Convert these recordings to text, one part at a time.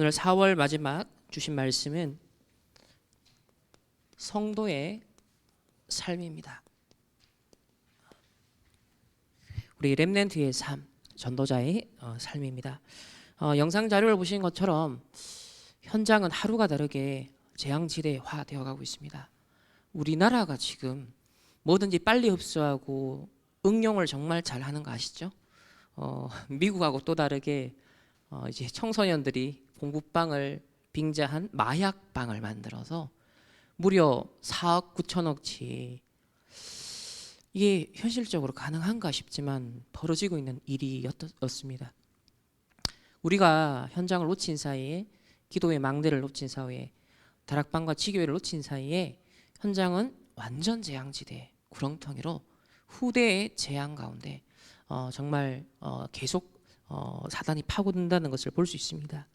오늘 4월 마지막 주신 말씀은 성도의 삶입니다. 우리 렘넌트의 삶, 전도자의 삶입니다. 영상 자료를 보신 것처럼 현장은 하루가 다르게 재앙지대화 되어가고 있습니다. 우리나라가 지금 뭐든지 빨리 흡수하고 응용을 정말 잘하는 거 아시죠? 미국하고 또 다르게 이제 청소년들이 공부방을 빙자한 마약방을 만들어서 무려 4억 9천억치, 이게 현실적으로 가능한가 싶지만 벌어지고 있는 일이었습니다. 우리가 현장을 놓친 사이에, 기도의 망대를 놓친 사이에, 다락방과 지교회를 놓친 사이에 현장은 완전 재앙지대, 구렁텅이로 후대의 재앙 가운데 정말 계속 사단이 파고든다는 것을 볼 수 있습니다.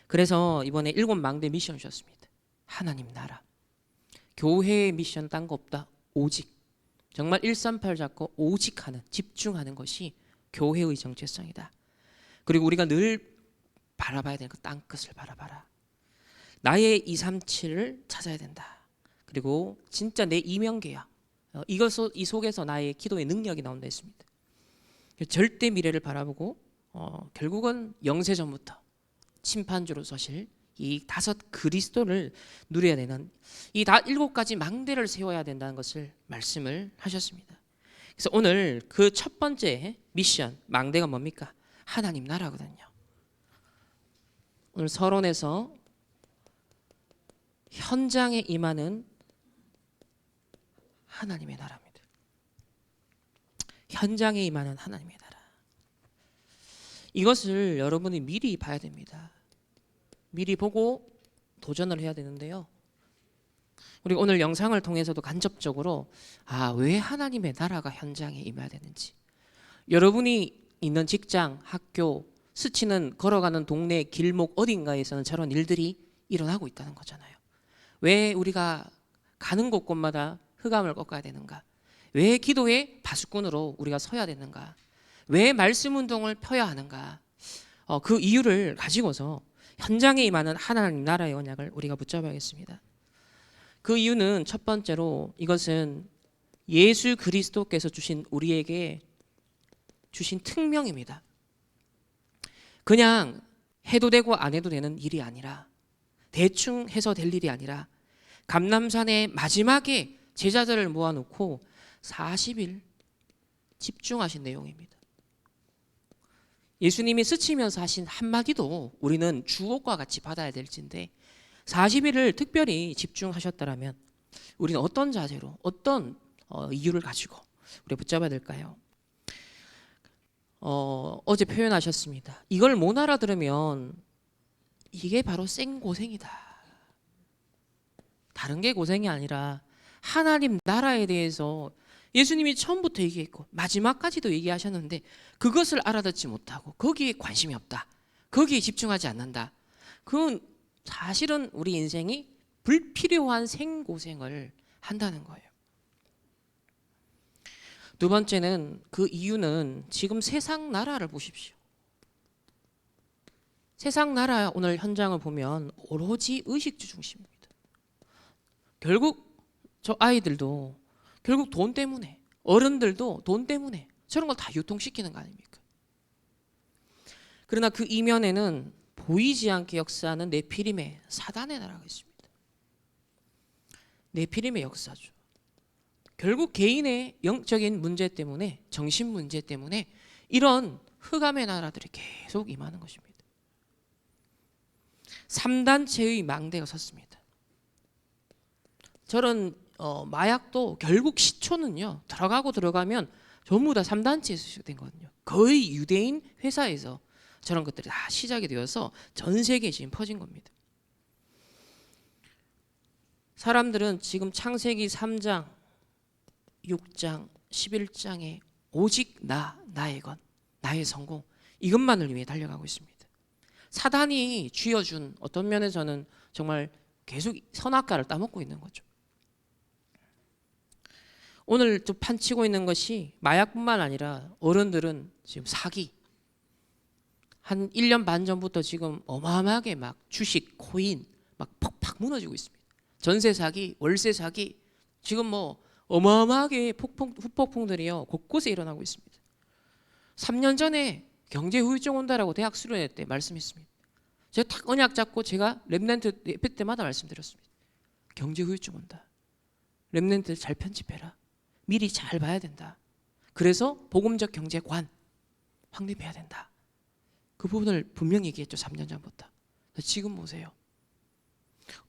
그래서 이번에 7망대 미션 주셨습니다. 하나님 나라, 교회의 미션 딴 거 없다. 오직, 정말 138 잡고 오직 하는, 집중하는 것이 교회의 정체성이다. 그리고 우리가 늘 바라봐야 되는 그 땅끝을 바라봐라. 나의 237을 찾아야 된다. 그리고 진짜 내 이명계야. 이 속에서 나의 기도의 능력이 나온다 했습니다. 절대 미래를 바라보고 결국은 영세전부터 심판주로 서실 이 5 그리스도를 누려야 되는 이 7가지 망대를 세워야 된다는 것을 말씀을 하셨습니다. 그래서 오늘 그 첫 번째 미션, 망대가 뭡니까? 하나님 나라거든요. 오늘 서론에서 현장에 임하는 하나님의 나라입니다. 현장에 임하는 하나님의 나라. 이것을 여러분이 미리 봐야 됩니다. 미리 보고 도전을 해야 되는데요. 우리 오늘 영상을 통해서도 간접적으로 왜 하나님의 나라가 현장에 임해야 되는지, 여러분이 있는 직장, 학교, 스치는 걸어가는 동네 길목 어딘가에서는 저런 일들이 일어나고 있다는 거잖아요. 왜 우리가 가는 곳곳마다 흑암을 꺾어야 되는가? 왜 기도의 파수꾼으로 우리가 서야 되는가? 왜 말씀 운동을 펴야 하는가? 그 이유를 가지고서 현장에 임하는 하나님 나라의 언약을 우리가 붙잡아야겠습니다. 그 이유는 첫 번째로 이것은 예수 그리스도께서 주신 우리에게 주신 특명입니다. 그냥 해도 되고 안 해도 되는 일이 아니라, 대충 해서 될 일이 아니라, 감람산의 마지막에 제자들을 모아놓고 40일 집중하신 내용입니다. 예수님이 스치면서 하신 한마디도 우리는 주옥과 같이 받아야 될진데 40일을 특별히 집중하셨다면 우리는 어떤 자세로, 어떤 이유를 가지고 우리가 붙잡아야 될까요? 어제 표현하셨습니다. 이걸 못 알아들으면 이게 바로 생고생이다. 다른 게 고생이 아니라 하나님 나라에 대해서 예수님이 처음부터 얘기했고 마지막까지도 얘기하셨는데 그것을 알아듣지 못하고 거기에 관심이 없다, 거기에 집중하지 않는다. 그건 사실은 우리 인생이 불필요한 생고생을 한다는 거예요. 두 번째는, 그 이유는 지금 세상 나라를 보십시오. 세상 나라 오늘 현장을 보면 오로지 의식주 중심입니다. 결국 저 아이들도 결국 돈 때문에, 어른들도 돈 때문에 저런 걸 다 유통시키는 거 아닙니까? 그러나 그 이면에는 보이지 않게 역사하는 네피림의 사단의 나라가 있습니다. 네피림의 역사죠. 결국 개인의 영적인 문제 때문에, 정신 문제 때문에 이런 흑암의 나라들이 계속 임하는 것입니다. 3단체의 망대가 섰습니다. 저런 마약도 결국 시초는요, 들어가면 전부 다 3단체에서 시작된 거거든요. 거의 유대인 회사에서 저런 것들이 다 시작이 되어서 전 세계에 지금 퍼진 겁니다. 사람들은 지금 창세기 3장, 6장, 11장에 오직 나의 것, 나의 성공, 이것만을 위해 달려가고 있습니다. 사단이 쥐어준 어떤 면에서는 정말 계속 선악과를 따먹고 있는 거죠. 오늘 또 판치고 있는 것이 마약뿐만 아니라 어른들은 지금 사기, 한 1년 반 전부터 지금 어마어마하게 막 주식, 코인 막 팍팍 무너지고 있습니다. 전세 사기, 월세 사기 지금 뭐 어마어마하게 후폭풍들이요 곳곳에 일어나고 있습니다. 3년 전에 경제 후유증 온다라고 대학 수련회 때 말씀했습니다. 제가 딱 언약 잡고 제가 렘넌트 예배 때마다 말씀드렸습니다. 경제 후유증 온다. 렘넌트 잘 편집해라. 미리 잘 봐야 된다. 그래서 복음적 경제관 확립해야 된다. 그 부분을 분명히 얘기했죠. 3년 전부터. 지금 보세요.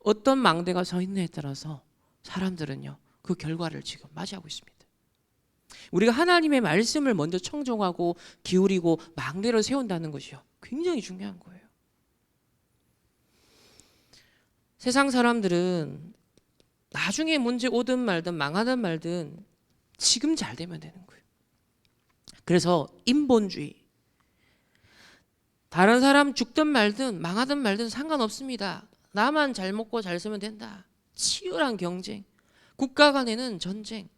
어떤 망대가 서 있느냐에 따라서 사람들은요 그 결과를 지금 맞이하고 있습니다. 우리가 하나님의 말씀을 먼저 청종하고 기울이고 망대를 세운다는 것이요 굉장히 중요한 거예요. 세상 사람들은 나중에 문제 오든 말든 망하든 말든 지금 잘 되면 되는 거예요. 그래서 인본주의, 다른 사람 죽든 말든 망하든 말든 상관없습니다. 나만 잘 먹고 잘 쓰면 된다. 치열한 경쟁, 국가 간에는 전쟁,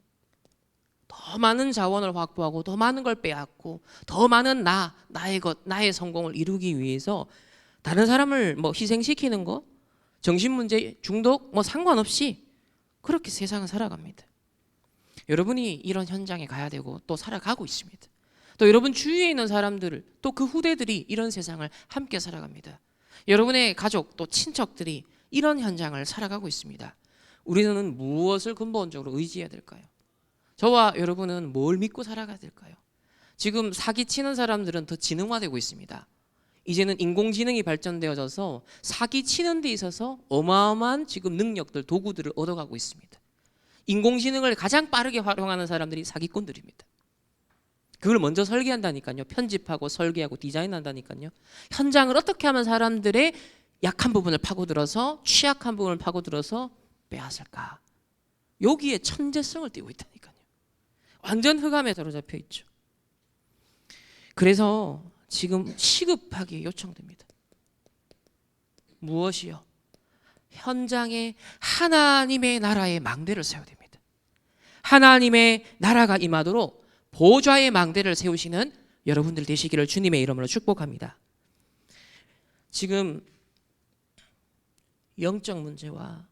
더 많은 자원을 확보하고 더 많은 걸 빼앗고 더 많은 나의 것, 나의 성공을 이루기 위해서 다른 사람을 뭐 희생시키는 거, 정신문제, 중독 뭐 상관없이 그렇게 세상은 살아갑니다. 여러분이 이런 현장에 가야 되고 또 살아가고 있습니다. 또 여러분 주위에 있는 사람들 또 그 후대들이 이런 세상을 함께 살아갑니다. 여러분의 가족 또 친척들이 이런 현장을 살아가고 있습니다. 우리는 무엇을 근본적으로 의지해야 될까요? 저와 여러분은 뭘 믿고 살아가야 될까요? 지금 사기치는 사람들은 더 지능화되고 있습니다. 이제는 인공지능이 발전되어져서 사기치는 데 있어서 어마어마한 지금 능력들, 도구들을 얻어가고 있습니다. 인공지능을 가장 빠르게 활용하는 사람들이 사기꾼들입니다. 그걸 먼저 설계한다니까요. 편집하고 설계하고 디자인한다니까요. 현장을 어떻게 하면 사람들의 약한 부분을 파고들어서 취약한 부분을 파고들어서 빼앗을까. 여기에 천재성을 띠고 있다니까요. 완전 흑암에 사로잡혀 있죠. 그래서 지금 시급하게 요청됩니다. 무엇이요? 현장에 하나님의 나라의 망대를 세워야 됩니다. 하나님의 나라가 임하도록 보좌의 망대를 세우시는 여러분들 되시기를 주님의 이름으로 축복합니다. 지금 영적 문제와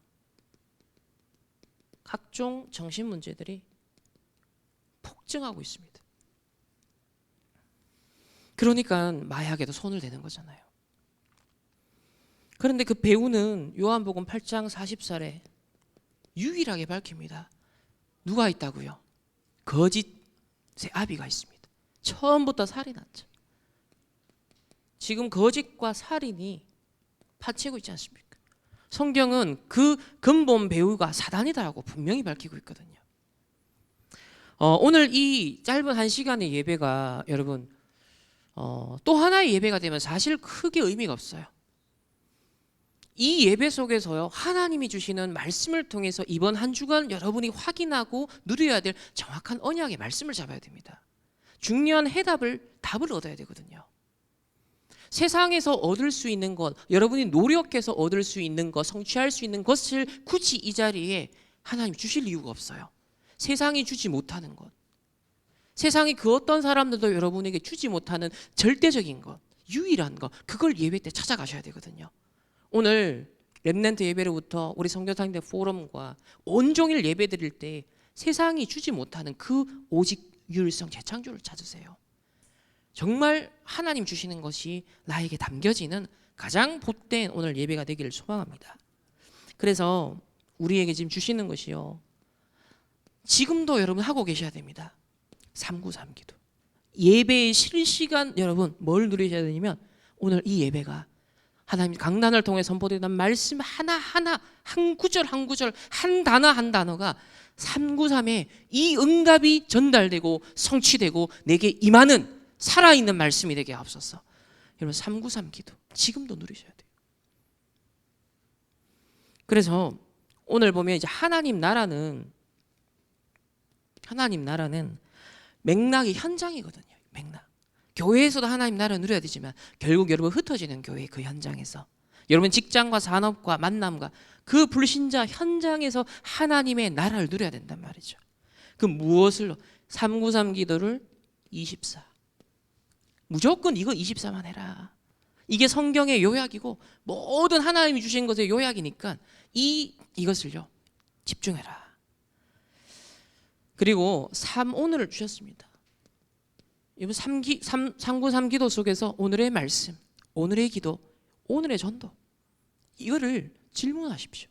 각종 정신 문제들이 폭증하고 있습니다. 그러니까 마약에도 손을 대는 거잖아요. 그런데 그 배우는 요한복음 8장 40절에 유일하게 밝힙니다. 누가 있다고요? 거짓의 아비가 있습니다. 처음부터 살이 났죠. 지금 거짓과 살인이 파치고 있지 않습니까? 성경은 그 근본 배우가 사단이다라고 분명히 밝히고 있거든요. 오늘 이 짧은 1시간의 예배가 여러분 또 하나의 예배가 되면 사실 크게 의미가 없어요. 이 예배 속에서요 하나님이 주시는 말씀을 통해서 이번 한 주간 여러분이 확인하고 누려야 될 정확한 언약의 말씀을 잡아야 됩니다. 중요한 답을 얻어야 되거든요. 세상에서 얻을 수 있는 것, 여러분이 노력해서 얻을 수 있는 것, 성취할 수 있는 것을 굳이 이 자리에 하나님 주실 이유가 없어요. 세상이 주지 못하는 것, 세상이 그 어떤 사람들도 여러분에게 주지 못하는 절대적인 것, 유일한 것, 그걸 예배 때 찾아가셔야 되거든요. 오늘 렘넌트 예배로부터 우리 선교사님들 포럼과 온종일 예배 드릴 때 세상이 주지 못하는 그 오직 유일성 재창조를 찾으세요. 정말 하나님 주시는 것이 나에게 담겨지는 가장 복된 오늘 예배가 되기를 소망합니다. 그래서 우리에게 지금 주시는 것이요, 지금도 여러분 하고 계셔야 됩니다. 393 기도. 예배의 실시간 여러분 뭘 누리셔야 되냐면 오늘 이 예배가 하나님 강단을 통해 선포되는 말씀 하나하나 한 구절 한 구절 한 단어 한 단어가 393에 이 응답이 전달되고 성취되고 내게 임하는 살아있는 말씀이 되게 앞서서 여러분 393 기도 지금도 누리셔야 돼요. 그래서 오늘 보면 이제 하나님 나라는 맥락이 현장이거든요. 맥락. 교회에서도 하나님 나라를 누려야 되지만 결국 여러분 흩어지는 교회 그 현장에서 여러분 직장과 산업과 만남과 그 불신자 현장에서 하나님의 나라를 누려야 된단 말이죠. 그 무엇을 393 기도를 24 무조건 이거 24만 해라. 이게 성경의 요약이고 모든 하나님이 주신 것의 요약이니까 이것을요 집중해라. 그리고 3오늘을 주셨습니다. 이번 3구 3기도 속에서 오늘의 말씀, 오늘의 기도, 오늘의 전도, 이거를 질문하십시오.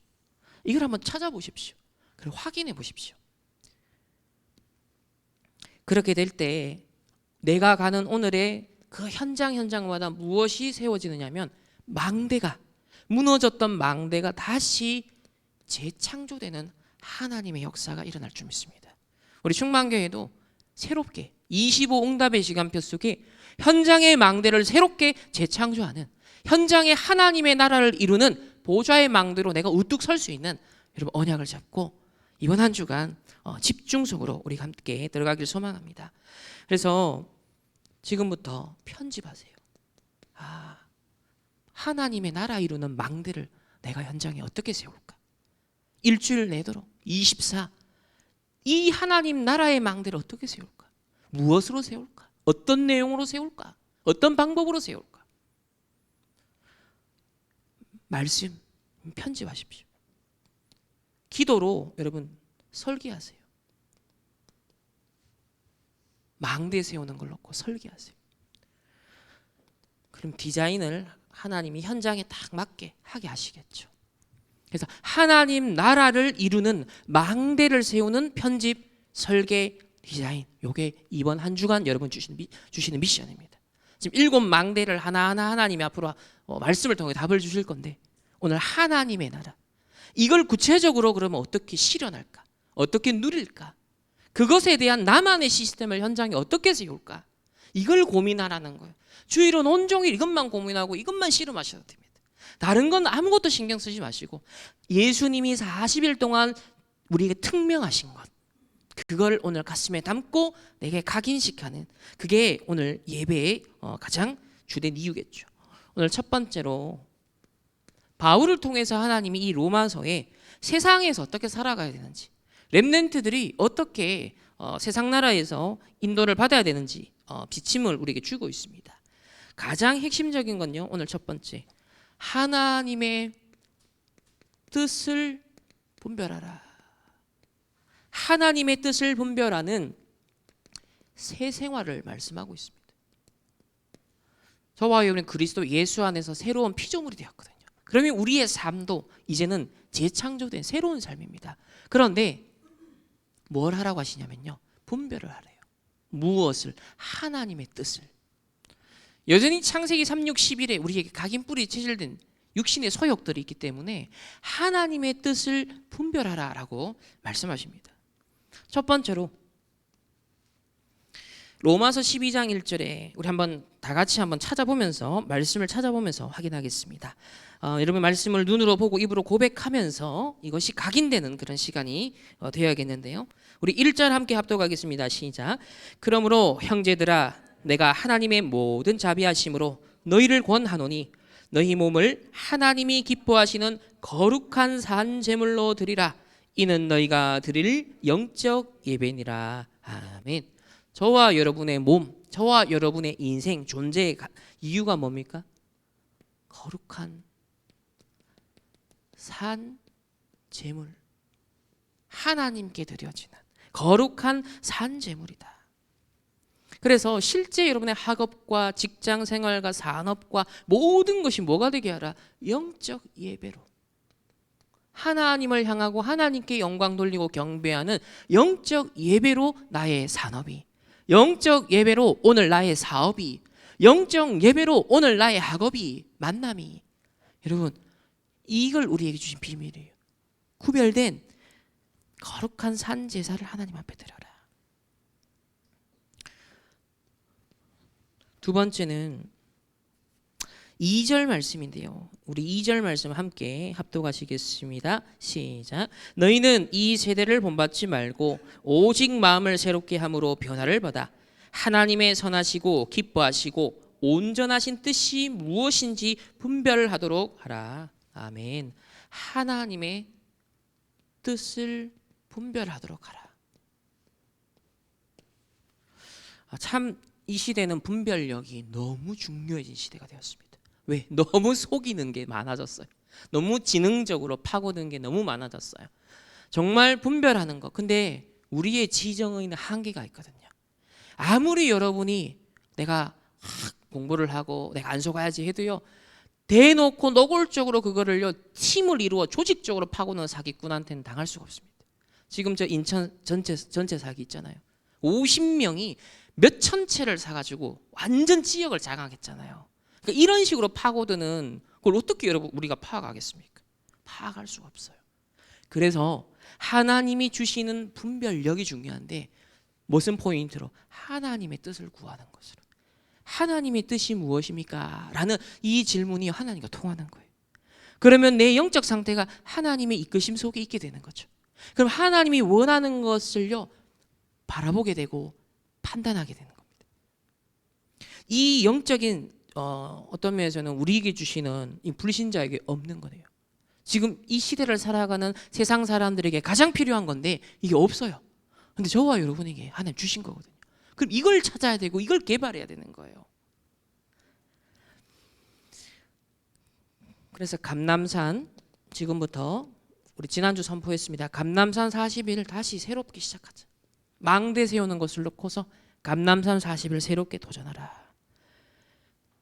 이걸 한번 찾아보십시오. 그리고 확인해 보십시오. 그렇게 될 때 내가 가는 오늘의 그 현장마다 무엇이 세워지느냐면 망대가, 무너졌던 망대가 다시 재창조되는 하나님의 역사가 일어날 줄 믿습니다. 우리 충만교회도 새롭게 25응답의 시간표 속에 현장의 망대를 새롭게 재창조하는, 현장의 하나님의 나라를 이루는 보좌의 망대로 내가 우뚝 설 수 있는 여러분 언약을 잡고 이번 한 주간 집중 속으로 우리 함께 들어가길 소망합니다. 그래서 지금부터 편집하세요. 하나님의 나라 이루는 망대를 내가 현장에 어떻게 세울까? 일주일 내도록 24, 이 하나님 나라의 망대를 어떻게 세울까? 무엇으로 세울까? 어떤 내용으로 세울까? 어떤 방법으로 세울까? 말씀 편집하십시오. 기도로 여러분 설계하세요. 망대 세우는 걸 놓고 설계하세요. 그럼 디자인을 하나님이 현장에 딱 맞게 하게 하시겠죠. 그래서 하나님 나라를 이루는 망대를 세우는 편집, 설계, 디자인, 요게 이번 한 주간 여러분 주시는 미션입니다. 지금 7 망대를 하나하나 하나님이 앞으로 말씀을 통해 답을 주실 건데, 오늘 하나님의 나라, 이걸 구체적으로 그러면 어떻게 실현할까? 어떻게 누릴까? 그것에 대한 나만의 시스템을 현장에 어떻게 세울까? 이걸 고민하라는 거예요. 주일은 온종일 이것만 고민하고 이것만 씨름하셔도 됩니다. 다른 건 아무것도 신경 쓰지 마시고 예수님이 40일 동안 우리에게 특명하신 것, 그걸 오늘 가슴에 담고 내게 각인시켜는, 그게 오늘 예배의 가장 주된 이유겠죠. 오늘 첫 번째로 바울을 통해서 하나님이 이 로마서에 세상에서 어떻게 살아가야 되는지, 렘넌트들이 어떻게 세상 나라에서 인도를 받아야 되는지 비침을 우리에게 주고 있습니다. 가장 핵심적인 건요, 오늘 첫 번째, 하나님의 뜻을 분별하라. 하나님의 뜻을 분별하는 새 생활을 말씀하고 있습니다. 저와 여러분은 그리스도 예수 안에서 새로운 피조물이 되었거든요. 그러면 우리의 삶도 이제는 재창조된 새로운 삶입니다. 그런데 뭘 하라고 하시냐면요, 분별을 하래요. 무엇을? 하나님의 뜻을. 여전히 창세기 3, 6, 11에 우리에게 각인뿔이 체질된 육신의 소욕들이 있기 때문에 하나님의 뜻을 분별하라라고 말씀하십니다. 첫 번째로 로마서 12장 1절에 우리 한번 다 같이 한번 찾아보면서, 말씀을 찾아보면서 확인하겠습니다. 여러분 말씀을 눈으로 보고 입으로 고백하면서 이것이 각인되는 그런 시간이 되어야겠는데요. 우리 1절 함께 합독하겠습니다. 시작. 그러므로 형제들아, 내가 하나님의 모든 자비하심으로 너희를 권하노니 너희 몸을 하나님이 기뻐하시는 거룩한 산 제물로 드리라. 이는 너희가 드릴 영적 예배니라. 아멘. 저와 여러분의 몸, 저와 여러분의 인생, 존재의 이유가 뭡니까? 거룩한 산 제물, 하나님께 드려지는 거룩한 산 제물이다. 그래서 실제 여러분의 학업과 직장 생활과 산업과 모든 것이 뭐가 되게 하라? 영적 예배로, 하나님을 향하고 하나님께 영광 돌리고 경배하는 영적 예배로 나의 산업이, 영적 예배로 오늘 나의 사업이, 영적 예배로 오늘 나의 학업이, 만남이, 여러분 이걸 우리에게 주신 비밀이에요. 구별된 거룩한 산 제사를 하나님 앞에 드려라. 두 번째는 2절 말씀인데요. 우리 2절 말씀 함께 합독하시겠습니다. 시작. 너희는 이 세대를 본받지 말고 오직 마음을 새롭게 함으로 변화를 받아 하나님의 선하시고 기뻐하시고 온전하신 뜻이 무엇인지 분별하도록 하라. 아멘. 하나님의 뜻을 분별하도록 하라. 참 이 시대는 분별력이 너무 중요해진 시대가 되었습니다. 왜? 너무 속이는 게 많아졌어요. 너무 지능적으로 파고드는 게 너무 많아졌어요. 정말 분별하는 거. 근데 우리의 지정의는 한계가 있거든요. 아무리 여러분이 내가 공부를 하고 내가 안 속아야지 해도요, 대놓고 노골적으로 그거를요 팀을 이루어 조직적으로 파고드는 사기꾼한테는 당할 수가 없습니다. 지금 저 인천 전체 사기 있잖아요. 50명이 몇천 채를 사가지고 완전 지역을 장악했잖아요. 그러니까 이런 식으로 파고드는 그걸 어떻게 여러분 우리가 파악하겠습니까? 파악할 수가 없어요. 그래서 하나님이 주시는 분별력이 중요한데 무슨 포인트로? 하나님의 뜻을 구하는 것으로. 하나님의 뜻이 무엇입니까? 라는 이 질문이 하나님과 통하는 거예요. 그러면 내 영적 상태가 하나님의 이끄심 속에 있게 되는 거죠. 그럼 하나님이 원하는 것을요 바라보게 되고 판단하게 되는 겁니다. 이 영적인 어떤 면에서는 우리에게 주시는 이 불신자에게 없는 거네요. 지금 이 시대를 살아가는 세상 사람들에게 가장 필요한 건데 이게 없어요. 근데 저와 여러분에게 하나님 주신 거거든요. 그럼 이걸 찾아야 되고 이걸 개발해야 되는 거예요. 그래서 감람산 지금부터 우리 지난주 선포했습니다. 감람산 40일 다시 새롭게 시작하자. 망대 세우는 것을 놓고서 감람산 40일 새롭게 도전하라.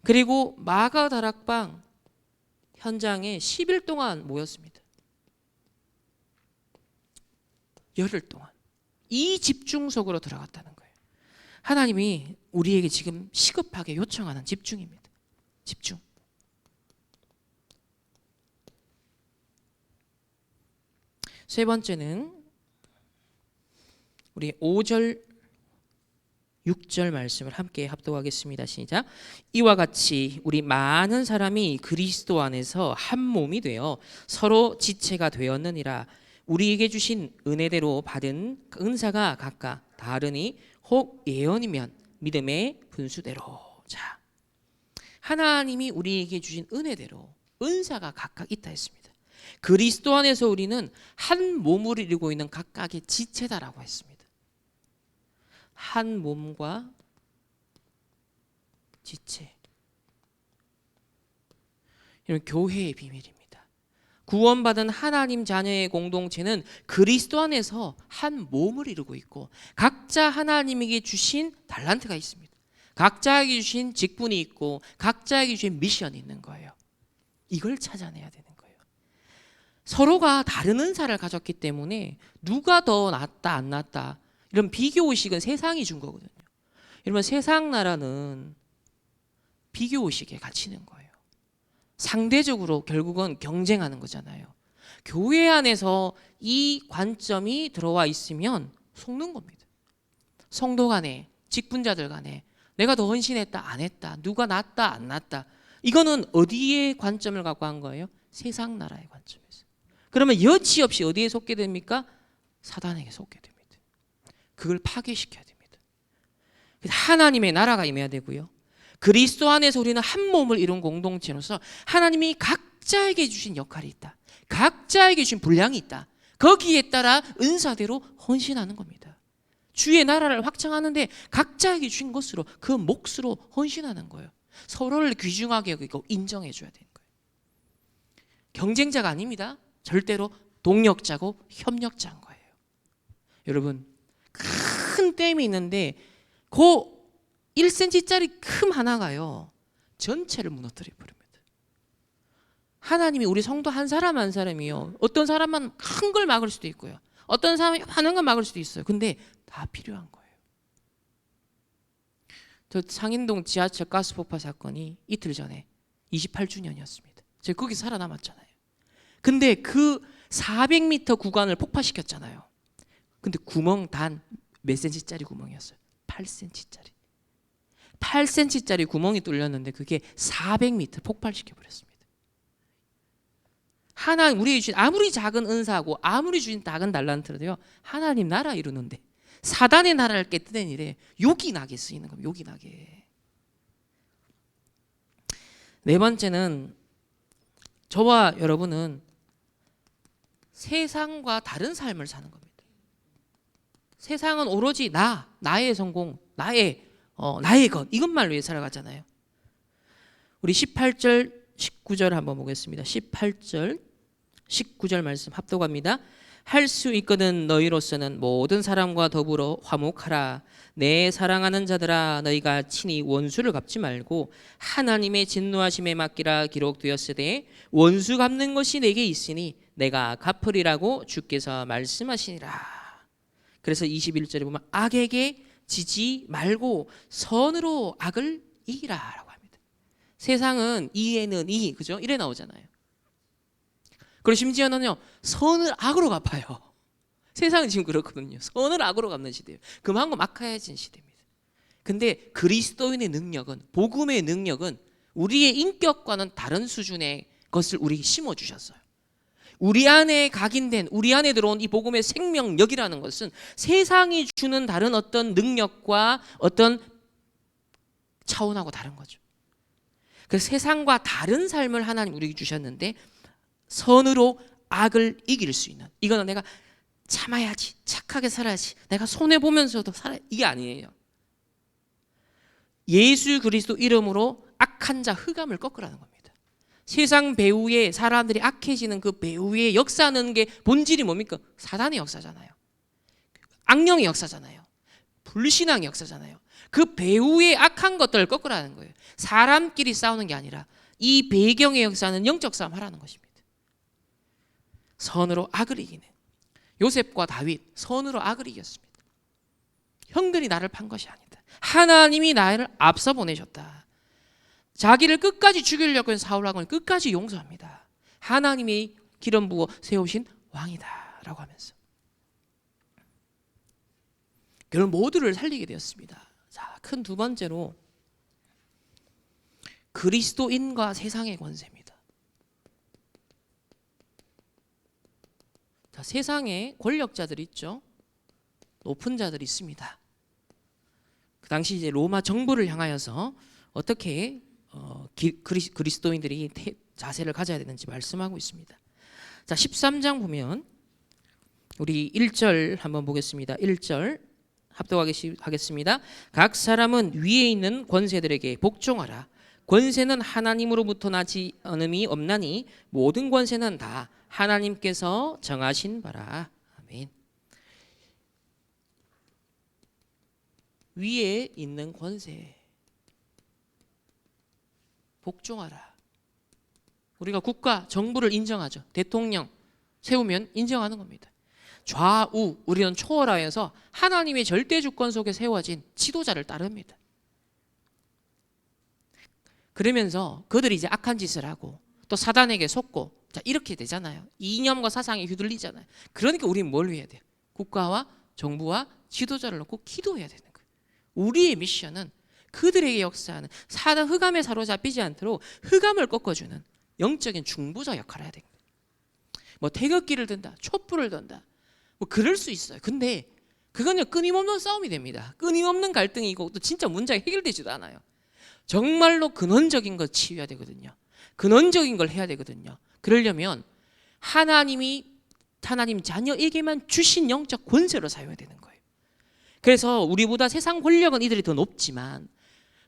그리고 마가 다락방 현장에 10일 동안 모였습니다. 열흘 동안 이 집중 속으로 들어갔다는 거예요. 하나님이 우리에게 지금 시급하게 요청하는 집중입니다. 집중. 세 번째는 우리 5절 6절 말씀을 함께 합독하겠습니다. 시작. 이와 같이 우리 많은 사람이 그리스도 안에서 한 몸이 되어 서로 지체가 되었느니라. 우리에게 주신 은혜대로 받은 은사가 각각 다르니 혹 예언이면 믿음의 분수대로. 자, 하나님이 우리에게 주신 은혜대로 은사가 각각 있다 했습니다. 그리스도 안에서 우리는 한 몸을 이루고 있는 각각의 지체다라고 했습니다. 한 몸과 지체. 이런 교회의 비밀입니다. 구원받은 하나님 자녀의 공동체는 그리스도 안에서 한 몸을 이루고 있고 각자 하나님에게 주신 달란트가 있습니다. 각자에게 주신 직분이 있고 각자에게 주신 미션이 있는 거예요. 이걸 찾아내야 되는 거예요. 서로가 다른 은사를 가졌기 때문에 누가 더 낫다 안 낫다 이런 비교의식은 세상이 준 거거든요. 여러분 세상 나라는 비교의식에 갇히는 거예요. 상대적으로 결국은 경쟁하는 거잖아요. 교회 안에서 이 관점이 들어와 있으면 속는 겁니다. 성도 간에 직분자들 간에 내가 더 헌신했다 안 했다 누가 낫다 안 낫다 이거는 어디에 관점을 갖고 한 거예요? 세상 나라의 관점에서. 그러면 여지없이 어디에 속게 됩니까? 사단에게 속게 됩니다. 그걸 파괴시켜야 됩니다. 하나님의 나라가 임해야 되고요. 그리스도 안에서 우리는 한 몸을 이룬 공동체로서 하나님이 각자에게 주신 역할이 있다. 각자에게 주신 분량이 있다. 거기에 따라 은사대로 헌신하는 겁니다. 주의 나라를 확장하는데 각자에게 주신 것으로 그 몫으로 헌신하는 거예요. 서로를 귀중하게 여기고 인정해 줘야 되는 거예요. 경쟁자가 아닙니다. 절대로 동력자고 협력자인 거예요. 여러분 큰 댐이 있는데 그 1cm짜리 큼 하나가요 전체를 무너뜨려 버립니다. 하나님이 우리 성도 한 사람 한 사람이요 어떤 사람만 큰 걸 막을 수도 있고요 어떤 사람이 많은 걸 막을 수도 있어요. 근데 다 필요한 거예요. 저 상인동 지하철 가스 폭파 사건이 이틀 전에 28주년이었습니다. 제가 거기 살아남았잖아요. 근데 그 400m 구간을 폭파시켰잖아요. 근데 구멍 단 몇 cm짜리 구멍이었어요? 8cm짜리. 8cm짜리 구멍이 뚫렸는데 그게 400m 폭발시켜 버렸습니다. 하나님 우리에게 주신 아무리 작은 은사고 아무리 주신 작은 달란트라도요 하나님 나라 이루는데 사단의 나라를 깨뜨리는 일에 욕이 나게 쓰이는 겁니다. 욕이 나게. 네 번째는 저와 여러분은 세상과 다른 삶을 사는 겁니다. 세상은 오로지 나의 성공, 나의 것 이것만 위해 살아가잖아요. 우리 18절 19절 한번 보겠습니다. 18절 19절 말씀 합독합니다. 할 수 있거든 너희로서는 모든 사람과 더불어 화목하라. 내 사랑하는 자들아 너희가 친히 원수를 갚지 말고 하나님의 진노하심에 맡기라. 기록되었으되 원수 갚는 것이 내게 있으니 내가 갚으리라고 주께서 말씀하시니라. 그래서 21절에 보면 악에게 지지 말고 선으로 악을 이기라 라고 합니다. 세상은 이에는 이, 그죠? 이래 나오잖아요. 그리고 심지어는요, 선을 악으로 갚아요. 세상은 지금 그렇거든요. 선을 악으로 갚는 시대예요. 금하고 막하여진 시대입니다. 근데 그리스도인의 능력은, 복음의 능력은 우리의 인격과는 다른 수준의 것을 우리에게 심어주셨어요. 우리 안에 각인된, 우리 안에 들어온 이 복음의 생명력이라는 것은 세상이 주는 다른 어떤 능력과 어떤 차원하고 다른 거죠. 그 세상과 다른 삶을 하나님 우리에게 주셨는데 선으로 악을 이길 수 있는, 이거는 내가 참아야지, 착하게 살아야지, 내가 손해보면서도 살아야, 이게 아니에요. 예수 그리스도 이름으로 악한 자 흑암을 꺾으라는 겁니다. 세상 배후에 사람들이 악해지는 그 배후에 역사하는 게 본질이 뭡니까? 사단의 역사잖아요. 악령의 역사잖아요. 불신앙의 역사잖아요. 그 배후의 악한 것들을 꺾으라는 거예요. 사람끼리 싸우는 게 아니라 이 배경의 역사는 영적 싸움 하라는 것입니다. 선으로 악을 이기는 요셉과 다윗, 선으로 악을 이겼습니다. 형들이 나를 판 것이 아니다. 하나님이 나를 앞서 보내셨다. 자기를 끝까지 죽이려고 한 사울왕을 끝까지 용서합니다. 하나님이 기름 부어 세우신 왕이다 라고 하면서 결국 모두를 살리게 되었습니다. 자, 큰 두 번째로 그리스도인과 세상의 권세입니다. 자, 세상에 권력자들이 있죠. 높은 자들이 있습니다. 그 당시 이제 로마 정부를 향하여서 어떻게 그리스도인들이 자세를 가져야 되는지 말씀하고 있습니다. 자, 13장 보면 우리 1절 한번 보겠습니다. 1절 합독하겠습니다. 각 사람은 위에 있는 권세들에게 복종하라. 권세는 하나님으로부터 나지 않음이 없나니 모든 권세는 다 하나님께서 정하신 바라. 아멘. 위에 있는 권세 복종하라. 우리가 국가 정부를 인정하죠. 대통령 세우면 인정하는 겁니다. 좌우 우리는 초월하여서 하나님의 절대 주권 속에 세워진 지도자를 따릅니다. 그러면서 그들이 이제 악한 짓을 하고 또 사단에게 속고, 자, 이렇게 되잖아요. 이념과 사상에 휘둘리잖아요. 그러니까 우리는 뭘 해야 돼요? 국가와 정부와 지도자를 놓고 기도해야 되는 거예요. 우리의 미션은 그들에게 역사하는 사단 흑암에 사로잡히지 않도록 흑암을 꺾어주는 영적인 중보자 역할을 해야 됩니다. 뭐 태극기를 든다, 촛불을 든다, 뭐 그럴 수 있어요. 근데 그건요 끊임없는 싸움이 됩니다. 끊임없는 갈등이고 또 진짜 문제가 해결되지도 않아요. 정말로 근원적인 걸 치유해야 되거든요. 근원적인 걸 해야 되거든요. 그러려면 하나님 자녀에게만 주신 영적 권세로 사용해야 되는 거예요. 그래서 우리보다 세상 권력은 이들이 더 높지만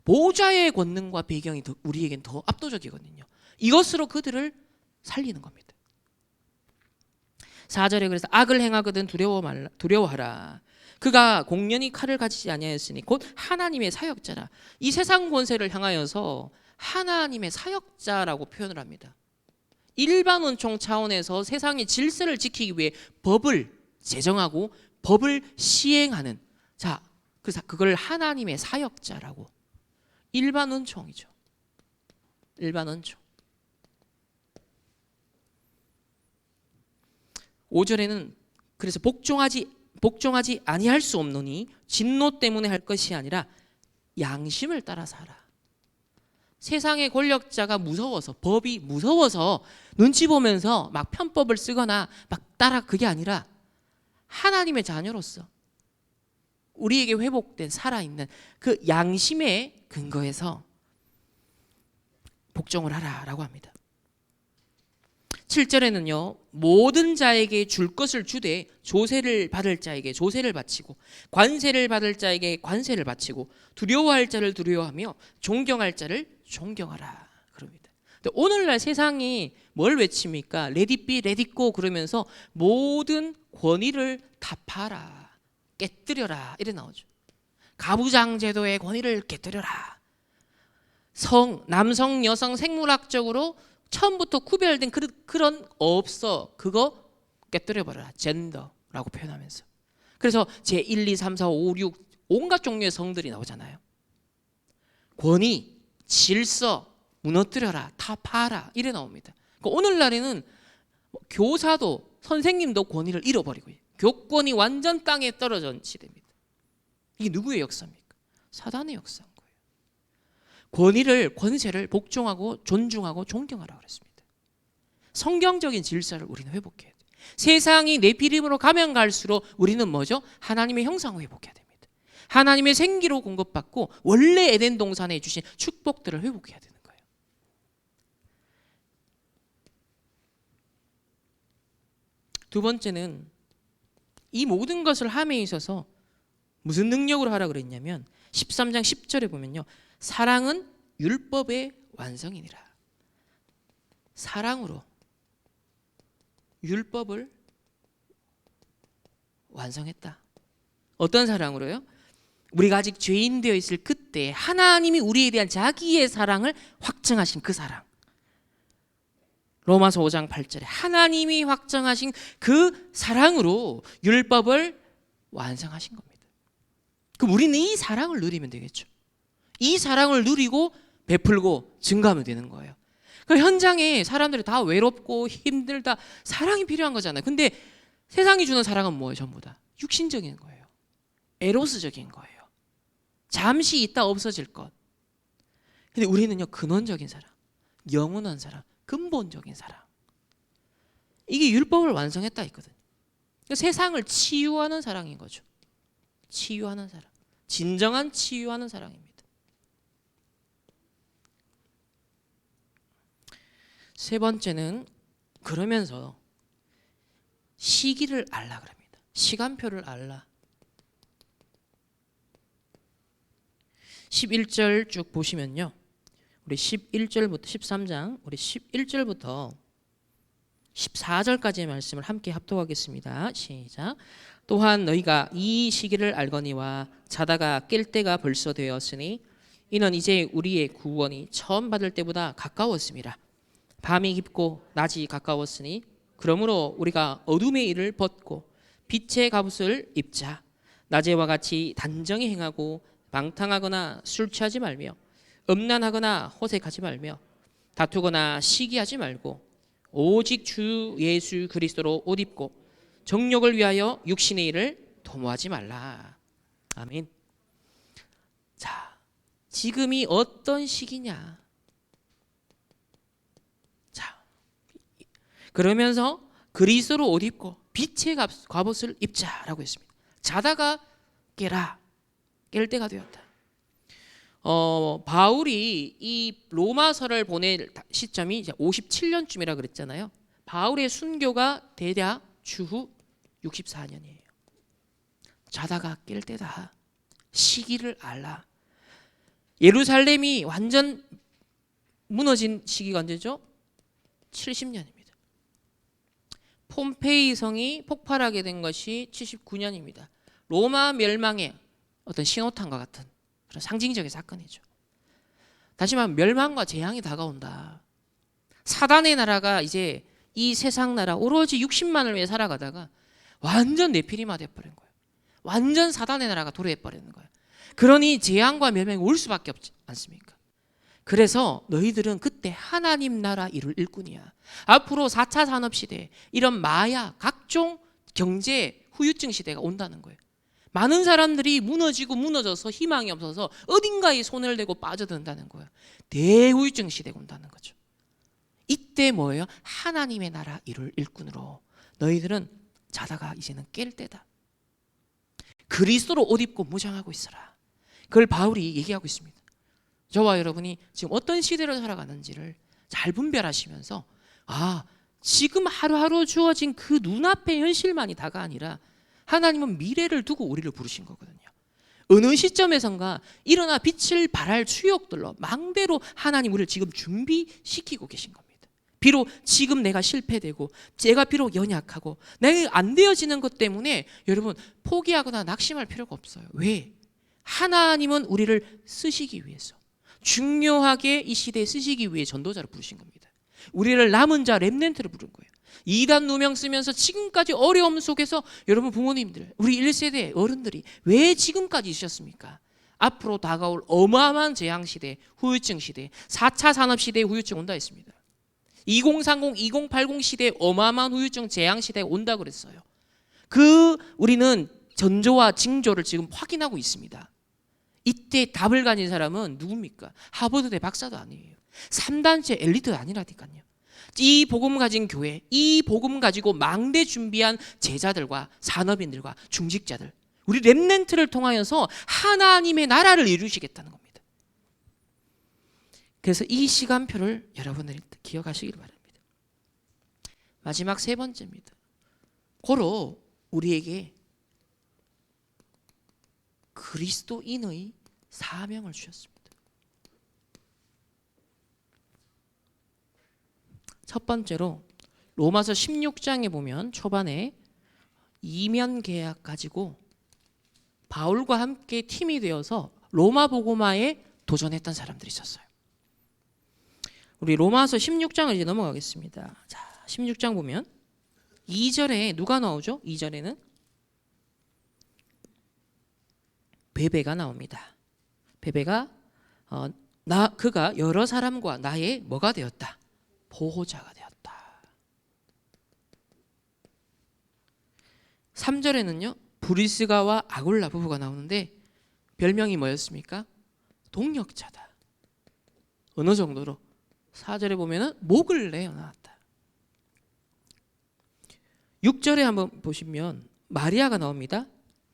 보좌의 권능과 배경이 우리에겐 더 압도적이거든요. 이것으로 그들을 살리는 겁니다. 4절에 그래서 악을 행하거든 두려워하라. 그가 공연히 칼을 가지지 아니하였으니 곧 하나님의 사역자라. 이 세상 권세를 향하여서 하나님의 사역자라고 표현을 합니다. 일반 원총 차원에서 세상의 질서를 지키기 위해 법을 제정하고 법을 시행하는, 자, 그래서 그걸 하나님의 사역자라고. 일반 원총이죠. 일반 원총. 5절에는 그래서 복종하지 아니할 수 없노니 진노 때문에 할 것이 아니라 양심을 따라서 하라. 세상의 권력자가 무서워서, 법이 무서워서 눈치 보면서 막 편법을 쓰거나 막 따라, 그게 아니라 하나님의 자녀로서 우리에게 회복된 살아있는 그 양심의 근거에서 복종을 하라라고 합니다. 7절에는요 모든 자에게 줄 것을 주되 조세를 받을 자에게 조세를 바치고 관세를 받을 자에게 관세를 바치고 두려워할 자를 두려워하며 존경할 자를 존경하라 그럽니다. 근데 오늘날 세상이 뭘 외칩니까? Let it be, let it go 그러면서 모든 권위를 다 팔아, 깨뜨려라 이래 나오죠. 가부장 제도의 권위를 깨뜨려라. 남성, 여성 생물학적으로 처음부터 구별된 그런 없어. 그거 깨뜨려버려라. 젠더라고 표현하면서. 그래서 제1, 2, 3, 4, 5, 6 온갖 종류의 성들이 나오잖아요. 권위, 질서 무너뜨려라, 다 파라 이래 나옵니다. 그러니까 오늘날에는 교사도 선생님도 권위를 잃어버리고 교권이 완전 땅에 떨어진 시대입니다. 이게 누구의 역사입니까? 사단의 역사인 거예요. 권위를, 권세를 복종하고 존중하고 존경하라고 그랬습니다. 성경적인 질서를 우리는 회복해야 돼요. 세상이 네피림으로 가면 갈수록 우리는 뭐죠? 하나님의 형상을 회복해야 됩니다. 하나님의 생기로 공급받고 원래 에덴 동산에 주신 축복들을 회복해야 되는 거예요. 두 번째는 이 모든 것을 함에 있어서 무슨 능력으로 하라 그랬냐면 13장 10절에 보면요. 사랑은 율법의 완성이니라. 사랑으로 율법을 완성했다. 어떤 사랑으로요? 우리가 아직 죄인 되어 있을 그때 하나님이 우리에 대한 자기의 사랑을 확증하신 그 사랑. 로마서 5장 8절에 하나님이 확정하신 그 사랑으로 율법을 완성하신 겁니다. 그럼 우리는 이 사랑을 누리면 되겠죠. 이 사랑을 누리고 베풀고 증가하면 되는 거예요. 그 현장에 사람들이 다 외롭고 힘들다, 사랑이 필요한 거잖아요. 근데 세상이 주는 사랑은 뭐예요? 전부 다 육신적인 거예요. 에로스적인 거예요. 잠시 있다 없어질 것. 근데 우리는요, 근원적인 사랑, 영원한 사랑, 근본적인 사랑. 이게 율법을 완성했다 했거든요. 그러니까 세상을 치유하는 사랑인 거죠. 치유하는 사랑. 진정한 치유하는 사랑입니다. 세 번째는 그러면서 시기를 알라 그럽니다. 시간표를 알라. 11절 쭉 보시면요. 우리 11절부터 13장 우리 11절부터 14절까지의 말씀을 함께 합독하겠습니다. 시작. 또한 너희가 이 시기를 알거니와 자다가 깰 때가 벌써 되었으니 이는 이제 우리의 구원이 처음 받을 때보다 가까웠음이라. 밤이 깊고 낮이 가까웠으니 그러므로 우리가 어둠의 일을 벗고 빛의 갑옷을 입자. 낮에와 같이 단정히 행하고 방탕하거나 술 취하지 말며 음란하거나 호색하지 말며 다투거나 시기하지 말고 오직 주 예수 그리스도로 옷 입고 정욕을 위하여 육신의 일을 도모하지 말라. 아멘. 자, 지금이 어떤 시기냐? 자, 그러면서 그리스도로 옷 입고 빛의 갑옷을 입자라고 했습니다. 자다가 깨라. 깰 때가 되었다. 바울이 이 로마서를 보낼 시점이 이제 57년쯤이라 그랬잖아요. 바울의 순교가 대략 주후 64년이에요. 자다가 깰 때다. 시기를 알라. 예루살렘이 완전 무너진 시기가 언제죠? 70년입니다. 폼페이 성이 폭발하게 된 것이 79년입니다. 로마 멸망의 어떤 신호탄과 같은 그런 상징적인 사건이죠. 다시 말하면 멸망과 재앙이 다가온다. 사단의 나라가 이제 이 세상 나라 오로지 60만을 위해 살아가다가 완전 네피림화 돼버린 거예요. 완전 사단의 나라가 도래해버리는 거예요. 그러니 재앙과 멸망이 올 수밖에 없지 않습니까? 그래서 너희들은 그때 하나님 나라 이룰 일꾼이야. 앞으로 4차 산업시대 이런 마약 각종 경제 후유증 시대가 온다는 거예요. 많은 사람들이 무너져서 희망이 없어서 어딘가에 손을 대고 빠져든다는 거예요. 대후유증 시대가 온다는 거죠. 이때 뭐예요? 하나님의 나라 이룰 일꾼으로 너희들은 자다가 이제는 깰 때다. 그리스도로 옷 입고 무장하고 있어라. 그걸 바울이 얘기하고 있습니다. 저와 여러분이 지금 어떤 시대를 살아가는지를 잘 분별하시면서 지금 하루하루 주어진 그 눈앞의 현실만이 다가 아니라 하나님은 미래를 두고 우리를 부르신 거거든요. 어느 시점에선가 일어나 빛을 발할 추억들로 망대로 하나님 우리를 지금 준비시키고 계신 겁니다. 비록 지금 내가 실패되고 제가 비록 연약하고 내가 안 되어지는 것 때문에 여러분 포기하거나 낙심할 필요가 없어요. 왜? 하나님은 우리를 쓰시기 위해서, 중요하게 이 시대에 쓰시기 위해 전도자를 부르신 겁니다. 우리를 남은 자 렘넌트를 부른 거예요. 이단 누명 쓰면서 지금까지 어려움 속에서 여러분 부모님들, 우리 1세대 어른들이 왜 지금까지 있으셨습니까? 앞으로 다가올 어마어마한 재앙시대, 후유증 시대, 4차 산업시대의 후유증 온다 했습니다. 2030, 2080 시대에 어마어마한 후유증 재앙시대에 온다 그랬어요. 우리는 전조와 징조를 지금 확인하고 있습니다. 이때 답을 가진 사람은 누굽니까? 하버드대 박사도 아니에요. 3단체 엘리트 아니라니까요. 이 복음 가진 교회, 이 복음 가지고 망대 준비한 제자들과 산업인들과 중직자들, 우리 렘넌트를 통하여서 하나님의 나라를 이루시겠다는 겁니다. 그래서 이 시간표를 여러분들이 기억하시길 바랍니다. 마지막 세 번째입니다. 고로 우리에게 그리스도인의 사명을 주셨습니다. 첫 번째로 로마서 16장에 보면 초반에 이면 계약 가지고 바울과 함께 팀이 되어서 로마 복음화에 도전했던 사람들이 있었어요. 우리 로마서 16장을 이제 넘어가겠습니다. 자, 16장 보면 2절에 누가 나오죠? 2절에는 베베가 나옵니다. 베베가 그가 여러 사람과 나의 뭐가 되었다? 보호자가 되었다. 3절에는요 브리스가와 아굴라 부부가 나오는데 별명이 뭐였습니까? 동역자다. 어느 정도로? 4절에 보면은 목을 내어 나왔다. 6절에 한번 보시면 마리아가 나옵니다.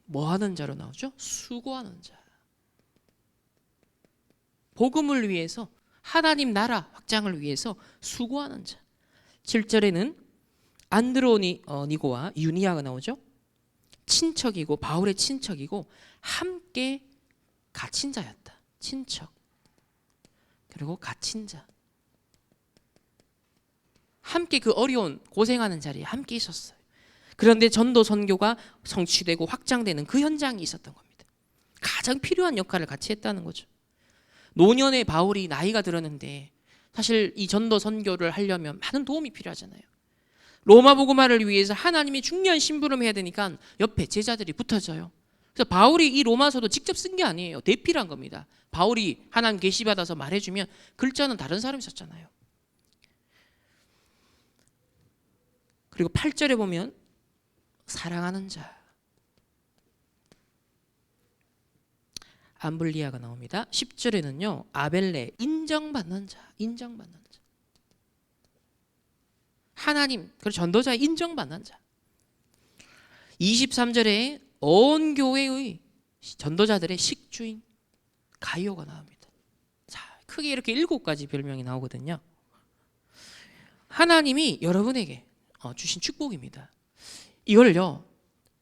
뭐 하는 자로 나오죠? 수고하는 자. 복음을 위해서, 하나님 나라 확장을 위해서 수고하는 자. 7절에는 안드로니고와 유니아가 나오죠. 친척이고 바울의 친척이고 함께 갇힌 자였다. 친척 그리고 갇힌 자, 함께 그 어려운 고생하는 자리에 함께 있었어요. 그런데 전도 선교가 성취되고 확장되는 그 현장이 있었던 겁니다. 가장 필요한 역할을 같이 했다는 거죠. 노년의 바울이 나이가 들었는데 사실 이 전도 선교를 하려면 많은 도움이 필요하잖아요. 로마 복음화를 위해서 하나님이 중요한 심부름 해야 되니까 옆에 제자들이 붙어져요. 그래서 바울이 이 로마서도 직접 쓴 게 아니에요. 대필한 겁니다. 바울이 하나님 계시받아서 말해주면 글자는 다른 사람이 썼잖아요. 그리고 8절에 보면 사랑하는 자 암블리아가 나옵니다. 10절에는요 아벨레 인정받는 자, 인정받는 자. 하나님, 그리고 전도자의 인정받는 자. 23절에 온 교회의 전도자들의 식주인 가이오가 나옵니다. 자, 크게 이렇게 7가지 별명이 나오거든요. 하나님이 여러분에게 주신 축복입니다. 이걸요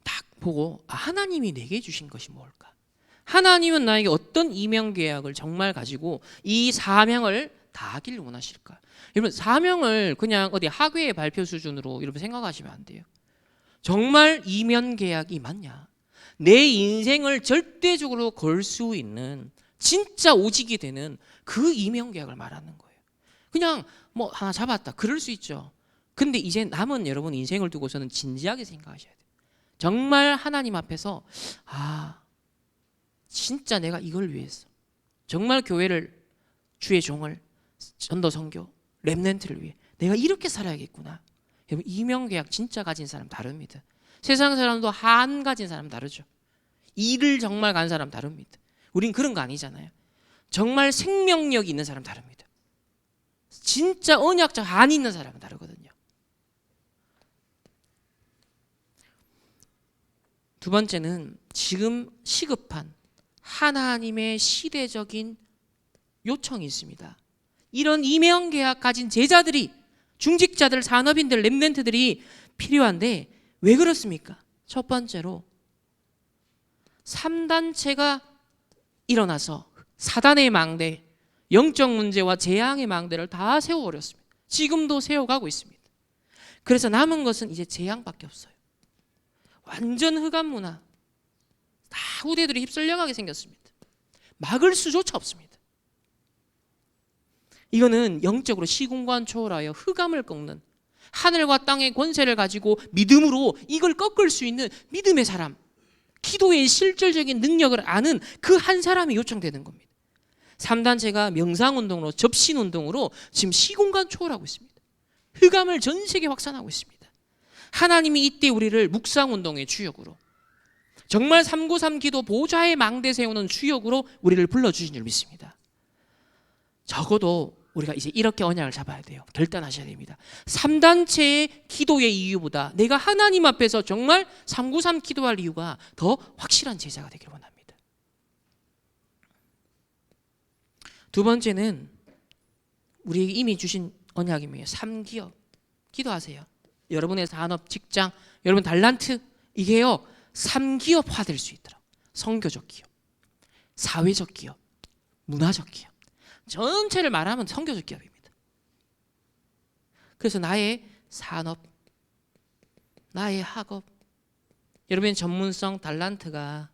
딱 보고 하나님이 내게 주신 것이 뭘까? 하나님은 나에게 어떤 이명 계약을 정말 가지고 이 사명을 다하길 원하실까? 여러분 사명을 그냥 어디 학회의 발표 수준으로 여러분 생각하시면 안 돼요. 정말 이면 계약이 맞냐? 내 인생을 절대적으로 걸 수 있는 진짜 오직이 되는 그 이명 계약을 말하는 거예요. 그냥 뭐 하나 잡았다 그럴 수 있죠. 근데 이제 남은 여러분 인생을 두고서는 진지하게 생각하셔야 돼요. 정말 하나님 앞에서 진짜 내가 이걸 위해서 정말 교회를, 주의 종을, 전도 선교, 렘넌트를 위해 내가 이렇게 살아야겠구나. 여러분 이명계약 진짜 가진 사람 다릅니다. 세상 사람도 한 가진 사람 다르죠. 일을 정말 간 사람 다릅니다. 우린 그런 거 아니잖아요. 정말 생명력 있는 사람 다릅니다. 진짜 언약적 한 있는 사람은 다르거든요. 두 번째는 지금 시급한 하나님의 시대적인 요청이 있습니다. 이런 이명계약 가진 제자들이, 중직자들, 산업인들, 렘넌트들이 필요한데 왜 그렇습니까? 첫 번째로 3단체가 일어나서 사단의 망대, 영적 문제와 재앙의 망대를 다 세워버렸습니다. 지금도 세워가고 있습니다. 그래서 남은 것은 이제 재앙밖에 없어요. 완전 흑암 문화. 다 후대들이 휩쓸려가게 생겼습니다. 막을 수조차 없습니다. 이거는 영적으로 시공간 초월하여 흑암을 꺾는, 하늘과 땅의 권세를 가지고 믿음으로 이걸 꺾을 수 있는 믿음의 사람, 기도의 실질적인 능력을 아는 그 한 사람이 요청되는 겁니다. 3단체가 명상운동으로, 접신운동으로 지금 시공간 초월하고 있습니다. 흑암을 전 세계에 확산하고 있습니다. 하나님이 이때 우리를 묵상운동의 주역으로, 정말 393 기도 보좌의 망대 세우는 주역으로 우리를 불러주신 줄 믿습니다. 적어도 우리가 이제 이렇게 언약을 잡아야 돼요. 결단하셔야 됩니다. 3단체의 기도의 이유보다 내가 하나님 앞에서 정말 393 기도할 이유가 더 확실한 제자가 되기를 원합니다. 두 번째는 우리에게 이미 주신 언약입니다. 3기업. 기도하세요. 여러분의 산업, 직장, 여러분 달란트, 이게요 3기업화 될 수 있도록. 선교적 기업, 사회적 기업, 문화적 기업, 전체를 말하면 선교적 기업입니다. 그래서 나의 산업, 나의 학업, 여러분의 전문성, 달란트가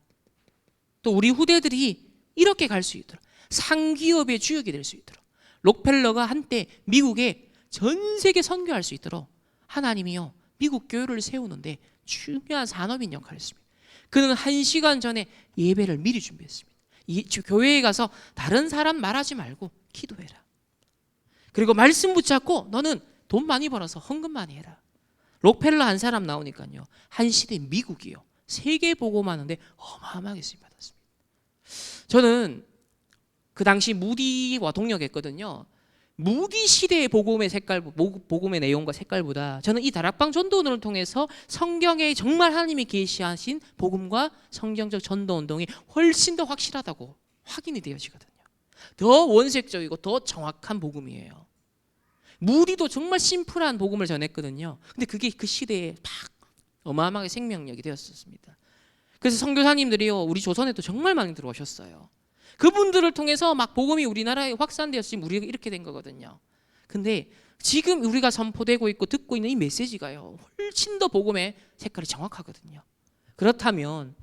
또 우리 후대들이 이렇게 갈 수 있도록, 상기업의 주역이 될 수 있도록, 록펠러가 한때 미국에 전 세계 선교할 수 있도록 하나님이요 미국 교회를 세우는데 중요한 산업인 역할을 했습니다. 그는 1시간 전에 예배를 미리 준비했습니다. 이 교회에 가서 다른 사람 말하지 말고 기도해라. 그리고 말씀 붙잡고 너는 돈 많이 벌어서 헌금 많이 해라. 록펠러 한 사람 나오니까요. 한 시대 미국이요. 세계 보고하는데 어마어마하게 쓰임 받았습니다. 저는 그 당시 무디와 동역했거든요. 무디 시대의 복음의 색깔, 복음의 내용과 색깔보다 저는 이 다락방 전도운동을 통해서 성경에 정말 하나님이 계시하신 복음과 성경적 전도운동이 훨씬 더 확실하다고 확인이 되어지거든요. 더 원색적이고 더 정확한 복음이에요. 무디도 정말 심플한 복음을 전했거든요. 근데 그게 그 시대에 막 어마어마하게 생명력이 되었습니다. 그래서 선교사님들이요 우리 조선에도 정말 많이 들어오셨어요. 그분들을 통해서 막 복음이 우리나라에 확산되어서 지금 우리가 이렇게 된 거거든요. 근데 지금 우리가 선포되고 있고 듣고 있는 이 메시지가요 훨씬 더 복음의 색깔이 정확하거든요. 그렇다면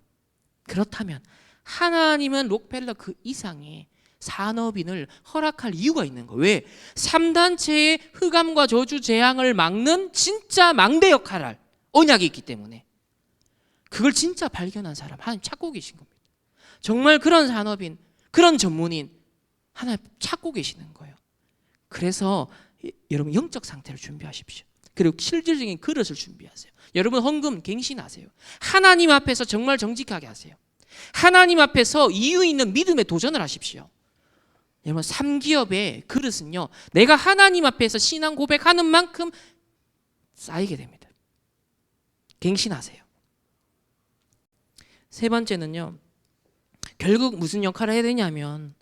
하나님은 록펠러 그 이상의 산업인을 허락할 이유가 있는 거예요. 왜? 3단체의 흑암과 저주 재앙을 막는 진짜 망대 역할을 할 언약이 있기 때문에 그걸 진짜 발견한 사람 하나님 찾고 계신 겁니다. 정말 그런 산업인, 그런 전문인 하나님 찾고 계시는 거예요. 그래서 여러분 영적 상태를 준비하십시오. 그리고 실질적인 그릇을 준비하세요. 여러분 헌금 갱신하세요. 하나님 앞에서 정말 정직하게 하세요. 하나님 앞에서 이유 있는 믿음에 도전을 하십시오. 여러분 3기업의 그릇은요 내가 하나님 앞에서 신앙 고백하는 만큼 쌓이게 됩니다. 갱신하세요. 세 번째는요 결국 무슨 역할을 해야 되냐면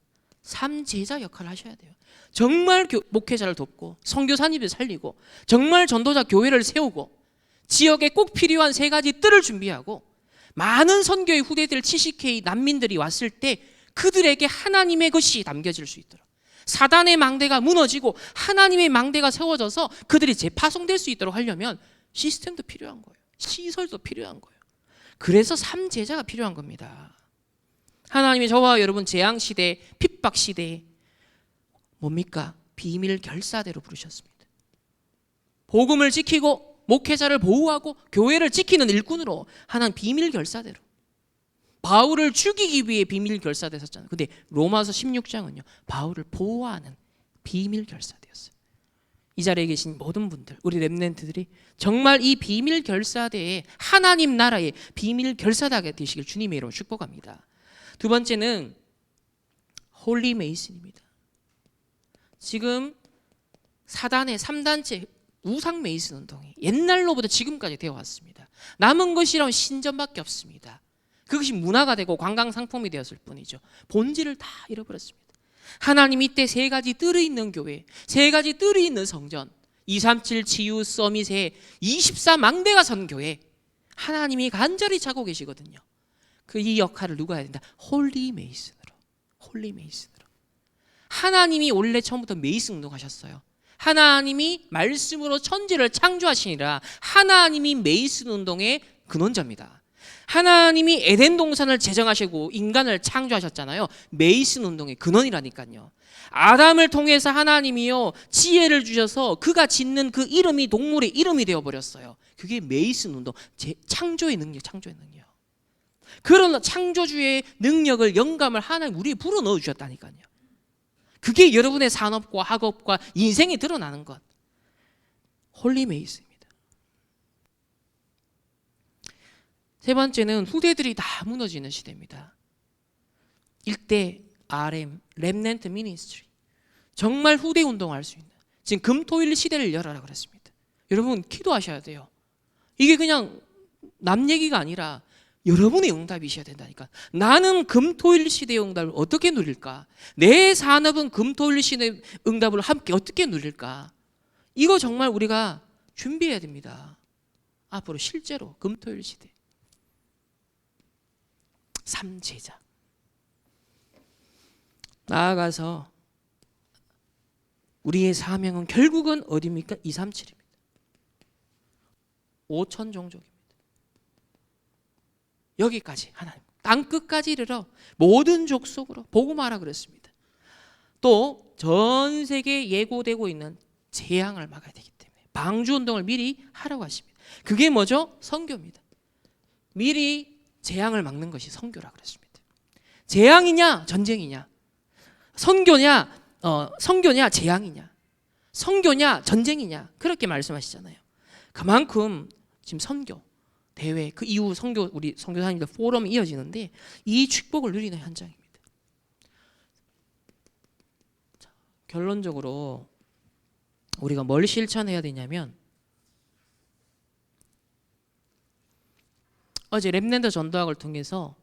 3제자 역할을 하셔야 돼요. 정말 목회자를 돕고 선교사님을 살리고 정말 전도자 교회를 세우고 지역에 꼭 필요한 3가지 뜰을 준비하고 많은 선교의 후대들 70K 난민들이 왔을 때 그들에게 하나님의 것이 담겨질 수 있도록 사단의 망대가 무너지고 하나님의 망대가 세워져서 그들이 재파송될 수 있도록 하려면 시스템도 필요한 거예요. 시설도 필요한 거예요. 그래서 3제자가 필요한 겁니다. 하나님이 저와 여러분 재앙시대, 핍박시대에 뭡니까? 비밀 결사대로 부르셨습니다. 복음을 지키고 목회자를 보호하고 교회를 지키는 일꾼으로 하나님 비밀 결사대로 바울을 죽이기 위해 비밀 결사되었잖아요. 근데 로마서 16장은요 바울을 보호하는 비밀 결사되었어요. 이 자리에 계신 모든 분들, 우리 렘넌트들이 정말 이 비밀 결사대에 하나님 나라의 비밀 결사대가 되시길 주님의 이름으로 축복합니다. 두 번째는 홀리 메이슨입니다. 지금 사단의 3단체 우상 메이슨 운동이 옛날로부터 지금까지 되어 왔습니다. 남은 것이란 신전밖에 없습니다. 그것이 문화가 되고 관광 상품이 되었을 뿐이죠. 본질을 다 잃어버렸습니다. 하나님 이때 3가지 뜰이 있는 교회, 3가지 뜰이 있는 성전, 237 치유 서밋에 24망대가 선 교회 하나님이 간절히 찾고 계시거든요. 이 역할을 누가 해야 된다? 홀리 메이슨으로. 홀리 메이슨으로. 하나님이 원래 처음부터 메이슨 운동하셨어요. 하나님이 말씀으로 천지를 창조하시니라. 하나님이 메이슨 운동의 근원자입니다. 하나님이 에덴 동산을 제정하시고 인간을 창조하셨잖아요. 메이슨 운동의 근원이라니까요. 아담을 통해서 하나님이요 지혜를 주셔서 그가 짓는 그 이름이 동물의 이름이 되어버렸어요. 그게 메이슨 운동, 창조의 능력, 창조의 능력. 그런 창조주의 능력을, 영감을 하나님 우리에 불어넣어 주셨다니까요. 그게 여러분의 산업과 학업과 인생에 드러나는 것. 홀리 메이슨입니다. 세 번째는 후대들이 다 무너지는 시대입니다. 일대 RM, 렘넌트 미니스트리. 정말 후대 운동할 수 있는, 지금 금토일 시대를 열어라 그랬습니다. 여러분 기도하셔야 돼요. 이게 그냥 남 얘기가 아니라 여러분의 응답이셔야 된다니까. 나는 금토일 시대의 응답을 어떻게 누릴까? 내 산업은 금토일 시대의 응답을 함께 어떻게 누릴까? 이거 정말 우리가 준비해야 됩니다. 앞으로 실제로 금토일 시대. 3제자. 나아가서 우리의 사명은 결국은 어디입니까? 237입니다. 5천 종족입니다. 여기까지 하나님 땅끝까지 이르러 모든 족속으로 복음하라 그랬습니다. 또 전 세계에 예고되고 있는 재앙을 막아야 되기 때문에 방주운동을 미리 하라고 하십니다. 그게 뭐죠? 선교입니다. 미리 재앙을 막는 것이 선교라 그랬습니다. 재앙이냐 전쟁이냐, 선교냐 재앙이냐, 선교냐 전쟁이냐, 그렇게 말씀하시잖아요. 그만큼 지금 선교 대회, 그 이후 선교, 우리 선교사님들 포럼이 이어지는데 이 축복을 누리는 현장입니다. 자, 결론적으로 우리가 뭘 실천해야 되냐면, 어제 렘넌트 전도학을 통해서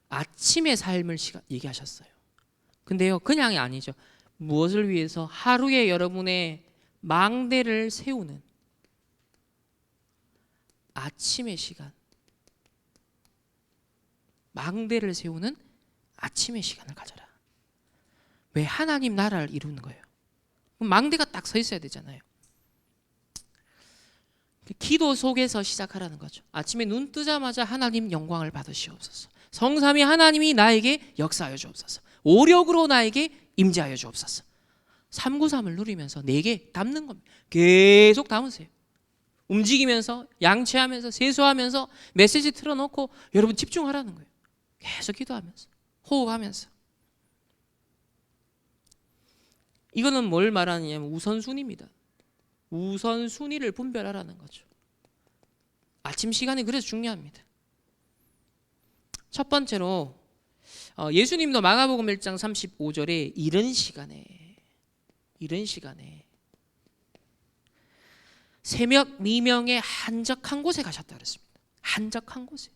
아침의 삶을 얘기하셨어요. 근데요, 그냥이 아니죠. 무엇을 위해서? 하루에 여러분의 망대를 세우는 아침의 시간, 망대를 세우는 아침의 시간을 가져라. 왜? 하나님 나라를 이루는 거예요. 망대가 딱 서 있어야 되잖아요. 기도 속에서 시작하라는 거죠. 아침에 눈 뜨자마자 하나님 영광을 받으시옵소서. 성삼위 하나님이 나에게 역사하여 주옵소서. 오력으로 나에게 임재하여 주옵소서. 393을 누리면서 내게 담는 겁니다. 계속 담으세요. 움직이면서, 양치하면서, 세수하면서 메시지 틀어놓고 여러분 집중하라는 거예요. 계속 기도하면서, 호흡하면서. 이거는 뭘 말하느냐면 우선순위입니다. 우선순위를 분별하라는 거죠. 아침 시간이 그래서 중요합니다. 첫 번째로 예수님도 마가복음 1장 35절에 이른 시간에 새벽 미명에 한적한 곳에 가셨다 그랬습니다. 한적한 곳에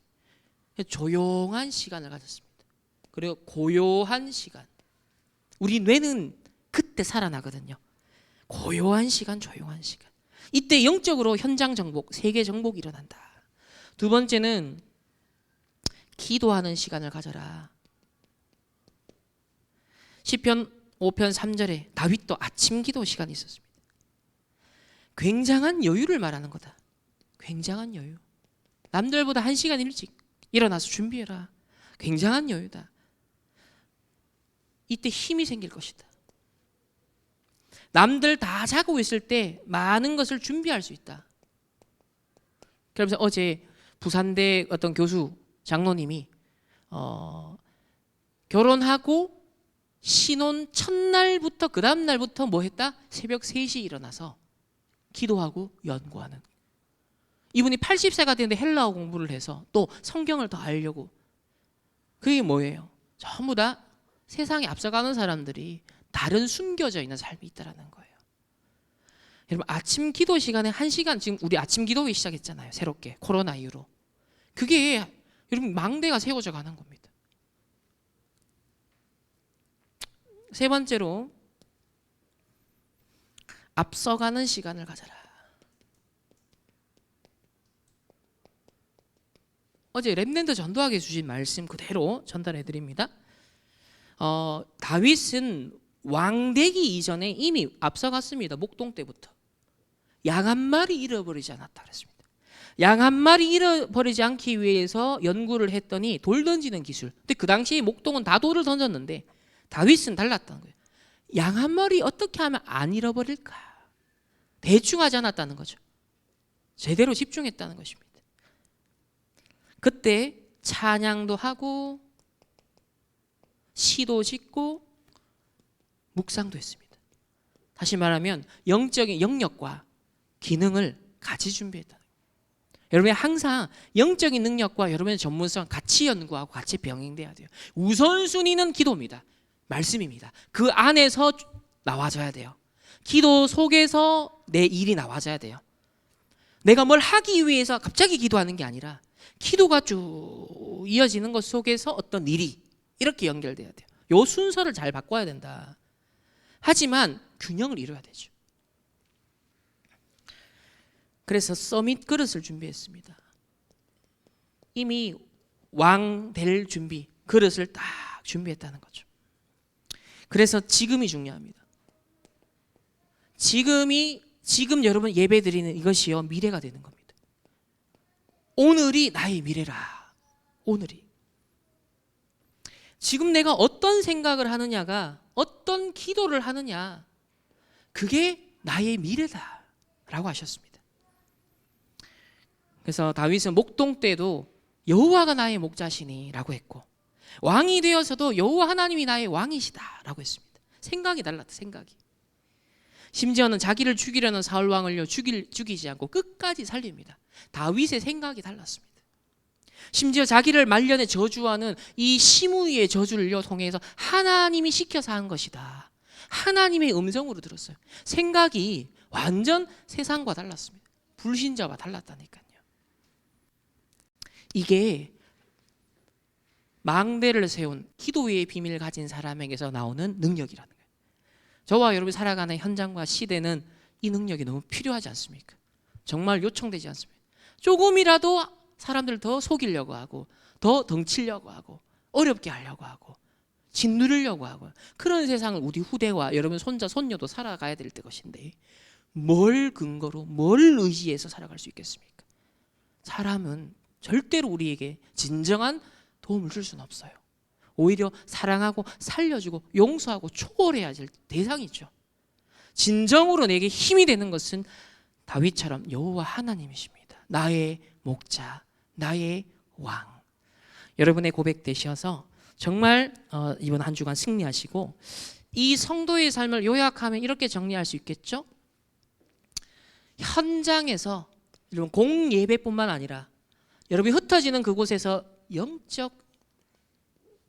조용한 시간을 가졌습니다. 그리고 고요한 시간. 우리 뇌는 그때 살아나거든요. 고요한 시간, 조용한 시간. 이때 영적으로 현장 정복, 세계 정복이 일어난다. 두 번째는 기도하는 시간을 가져라. 시편 5편 3절에 다윗도 아침 기도 시간이 있었습니다. 굉장한 여유를 말하는 거다. 굉장한 여유. 남들보다 1시간 일찍 일어나서 준비해라. 굉장한 여유다. 이때 힘이 생길 것이다. 남들 다 자고 있을 때 많은 것을 준비할 수 있다. 그러면서 어제 부산대 어떤 교수 장로님이 결혼하고 신혼 첫날부터 그 다음 날부터 뭐 했다? 새벽 3시 일어나서 기도하고 연구하는. 이분이 80세가 되는데 헬라어 공부를 해서 또 성경을 더 알려고. 그게 뭐예요? 전부 다 세상에 앞서가는 사람들이 다른 숨겨져 있는 삶이 있다는 거예요. 여러분 아침 기도 시간에 1시간, 지금 우리 아침 기도회 시작했잖아요. 새롭게 코로나 이후로. 그게 여러분 망대가 세워져 가는 겁니다. 세 번째로 앞서가는 시간을 가져라. 어제 렘넌트 전도하게 주신 말씀 그대로 전달해 드립니다. 다윗은 왕되기 이전에 이미 앞서갔습니다. 목동 때부터 양 한 마리 잃어버리지 않았다 그랬습니다. 양 한 마리 잃어버리지 않기 위해서 연구를 했더니 돌 던지는 기술. 근데 그 당시에 목동은 다 돌을 던졌는데 다윗은 달랐다는 거예요. 양 한 마리 어떻게 하면 안 잃어버릴까? 대충 하지 않았다는 거죠. 제대로 집중했다는 것입니다. 그때 찬양도 하고 시도 짓고 묵상도 했습니다. 다시 말하면 영적인 영역과 기능을 같이 준비했다. 여러분이 항상 영적인 능력과 여러분의 전문성 같이 연구하고 같이 병행돼야 돼요. 우선순위는 기도입니다. 말씀입니다. 그 안에서 나와줘야 돼요. 기도 속에서 내 일이 나와줘야 돼요. 내가 뭘 하기 위해서 갑자기 기도하는 게 아니라 기도가 쭉 이어지는 것 속에서 어떤 일이 이렇게 연결돼야 돼요. 요 순서를 잘 바꿔야 된다. 하지만 균형을 이루어야 되죠. 그래서 서밋 그릇을 준비했습니다. 이미 왕 될 준비, 그릇을 딱 준비했다는 거죠. 그래서 지금이 중요합니다. 지금 여러분 예배 드리는 이것이요 미래가 되는 겁니다. 오늘이 나의 미래라. 오늘이. 지금 내가 어떤 생각을 하느냐가 어떤 기도를 하느냐 그게 나의 미래다라고 하셨습니다. 그래서 다윗은 목동 때도 여호와가 나의 목자시니라고 했고 왕이 되어서도 여호와 하나님이 나의 왕이시다라고 했습니다. 생각이 달랐다. 생각이. 심지어는 자기를 죽이려는 사울 왕을요 죽이지 않고 끝까지 살립니다. 다윗의 생각이 달랐습니다. 심지어 자기를 말년에 저주하는 이 시므이의 저주를요 통해서 하나님이 시켜서 한 것이다. 하나님의 음성으로 들었어요. 생각이 완전 세상과 달랐습니다. 불신자와 달랐다니까요. 이게 망대를 세운 기도의 비밀을 가진 사람에게서 나오는 능력이라는 거예요. 저와 여러분이 살아가는 현장과 시대는 이 능력이 너무 필요하지 않습니까? 정말 요청되지 않습니까? 조금이라도 사람들 더 속이려고 하고 더 덩치려고 하고 어렵게 하려고 하고 짓누르려고 하고 그런 세상을 우리 후대와 여러분 손자 손녀도 살아가야 될 것인데 뭘 근거로 뭘 의지해서 살아갈 수 있겠습니까? 사람은 절대로 우리에게 진정한 도움을 줄 수는 없어요. 오히려 사랑하고 살려주고 용서하고 초월해야 될 대상이죠. 진정으로 내게 힘이 되는 것은 다윗처럼 여호와 하나님이십니다. 나의 목자, 나의 왕. 여러분의 고백 되셔서 정말 이번 한 주간 승리하시고 이 성도의 삶을 요약하면 이렇게 정리할 수 있겠죠? 현장에서 여러분 공예배뿐만 아니라 여러분이 흩어지는 그곳에서 영적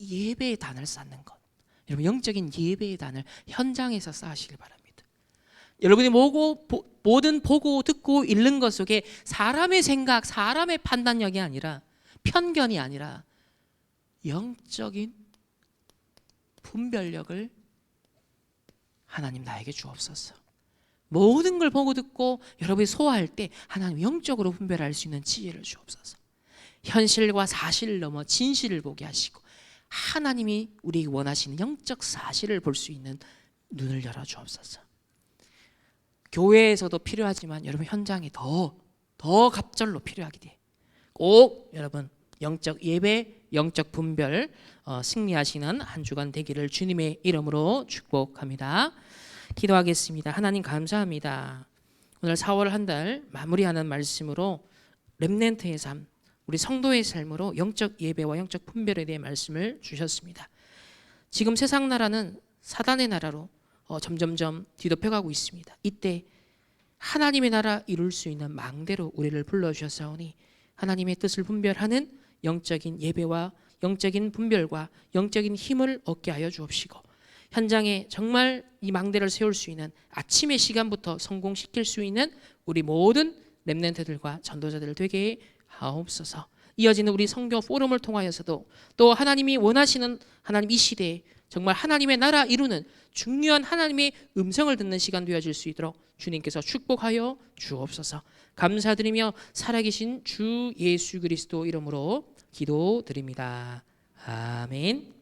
예배의 단을 쌓는 것. 여러분 영적인 예배의 단을 현장에서 쌓으시길 바랍니다. 여러분이 모든 보고 듣고 읽는 것 속에 사람의 생각, 사람의 판단력이 아니라 편견이 아니라 영적인 분별력을 하나님 나에게 주옵소서. 모든 걸 보고 듣고 여러분이 소화할 때 하나님 영적으로 분별할 수 있는 지혜를 주옵소서. 현실과 사실을 넘어 진실을 보게 하시고 하나님이 우리에게 원하시는 영적 사실을 볼 수 있는 눈을 열어 주옵소서. 교회에서도 필요하지만 여러분 현장에 더 갑절로 필요하게 돼. 꼭 여러분 영적 예배, 영적 분별 승리하시는 한 주간 되기를 주님의 이름으로 축복합니다. 기도하겠습니다. 하나님 감사합니다. 오늘 4월 한 달 마무리하는 말씀으로 렘넌트의 삶, 우리 성도의 삶으로 영적 예배와 영적 분별에 대해 말씀을 주셨습니다. 지금 세상 나라는 사단의 나라로 점점점 뒤덮여가고 있습니다. 이때 하나님의 나라 이룰 수 있는 망대로 우리를 불러주셨사오니 하나님의 뜻을 분별하는 영적인 예배와 영적인 분별과 영적인 힘을 얻게 하여 주옵시고 현장에 정말 이 망대를 세울 수 있는 아침의 시간부터 성공시킬 수 있는 우리 모든 렘넌트들과 전도자들 되게 하옵소서. 이어지는 우리 선교 포럼을 통하여서도 또 하나님이 원하시는 하나님 이 시대에 정말 하나님의 나라 이루는 중요한 하나님의 음성을 듣는 시간 되어질 수 있도록 주님께서 축복하여 주옵소서. 감사드리며 살아계신 주 예수 그리스도 이름으로 기도드립니다. 아멘.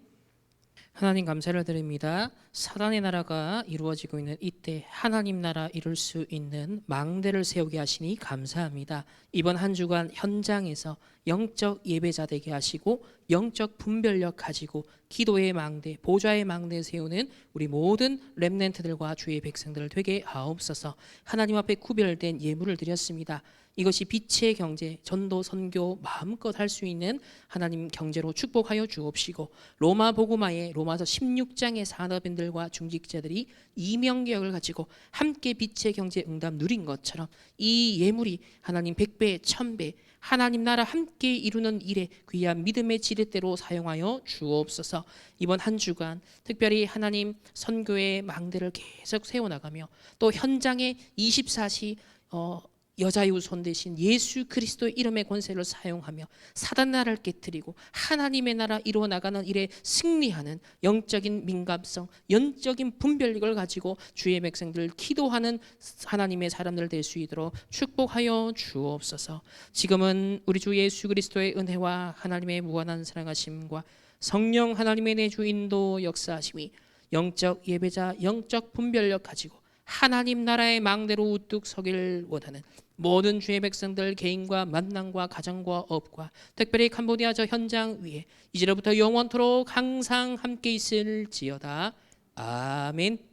하나님 감사를 드립니다. 사단의 나라가 이루어지고 있는 이때 하나님 나라 이룰 수 있는 망대를 세우게 하시니 감사합니다. 이번 한 주간 현장에서 영적 예배자 되게 하시고 영적 분별력 가지고 기도의 망대, 보좌의 망대 세우는 우리 모든 렘넌트들과 주의 백성들 되게 하옵소서. 하나님 앞에 구별된 예물을 드렸습니다. 이것이 빛의 경제, 전도, 선교 마음껏 할 수 있는 하나님 경제로 축복하여 주옵시고 로마 복음화의 로마서 16장의 산업인들과 중직자들이 이명격을 가지고 함께 빛의 경제 응답 누린 것처럼 이 예물이 하나님 100배, 1000배 하나님 나라 함께 이루는 일에 귀한 믿음의 지렛대로 사용하여 주옵소서. 이번 한 주간 특별히 하나님 선교의 망대를 계속 세워나가며 또 현장에 24시 여자의 후손 대신 예수 그리스도의 이름의 권세를 사용하며 사단 나라를 깨뜨리고 하나님의 나라 이루어 나가는 일에 승리하는 영적인 민감성, 영적인 분별력을 가지고 주의 백성들 기도하는 하나님의 사람들 될 수 있도록 축복하여 주옵소서. 지금은 우리 주 예수 그리스도의 은혜와 하나님의 무한한 사랑하심과 성령 하나님의 내주 인도 역사하심이 영적 예배자, 영적 분별력 가지고 하나님 나라의 망대로 우뚝 서길 원하는 모든 주의 백성들 개인과 만남과 가정과 업과 특별히 캄보디아 저 현장 위에 이제로부터 영원토록 항상 함께 있을지어다. 아멘.